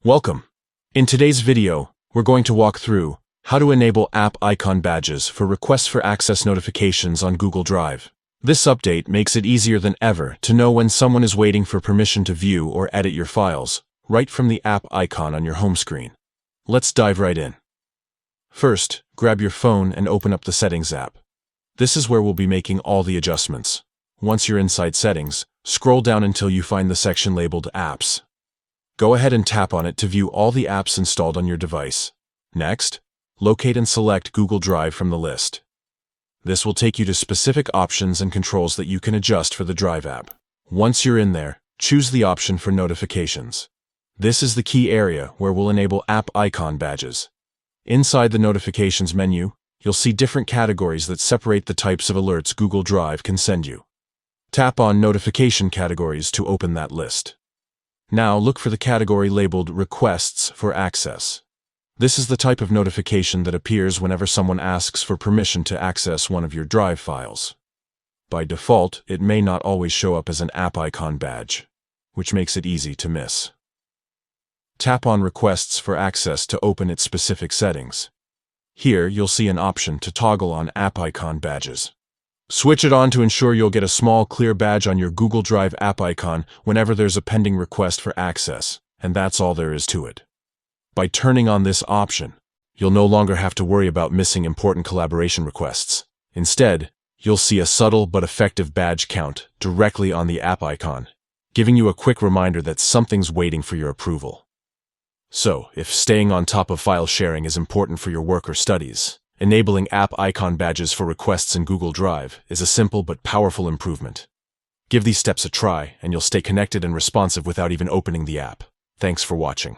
Welcome. In today's video, we're going to walk through how to enable app icon badges for requests for access notifications on Google Drive. This update makes it easier than ever to know when someone is waiting for permission to view or edit your files, right from the app icon on your home screen. Let's dive right in. First, grab your phone and open up the Settings app. This is where we'll be making all the adjustments. Once you're inside Settings, scroll down until you find the section labeled Apps. Go ahead and tap on it to view all the apps installed on your device. Next, locate and select Google Drive from the list. This will take you to specific options and controls that you can adjust for the Drive app. Once you're in there, choose the option for notifications. This is the key area where we'll enable app icon badges. Inside the notifications menu, you'll see different categories that separate the types of alerts Google Drive can send you. Tap on Notification Categories to open that list. Now look for the category labeled Requests for Access. This is the type of notification that appears whenever someone asks for permission to access one of your Drive files. By default, it may not always show up as an app icon badge, which makes it easy to miss. Tap on Requests for Access to open its specific settings. Here, you'll see an option to toggle on app icon badges. Switch it on to ensure you'll get a small clear badge on your Google Drive app icon whenever there's a pending request for access, and that's all there is to it. By turning on this option, you'll no longer have to worry about missing important collaboration requests. Instead, you'll see a subtle but effective badge count directly on the app icon, giving you a quick reminder that something's waiting for your approval. So, if staying on top of file sharing is important for your work or studies, enabling app icon badges for requests in Google Drive is a simple but powerful improvement. Give these steps a try, and you'll stay connected and responsive without even opening the app. Thanks for watching.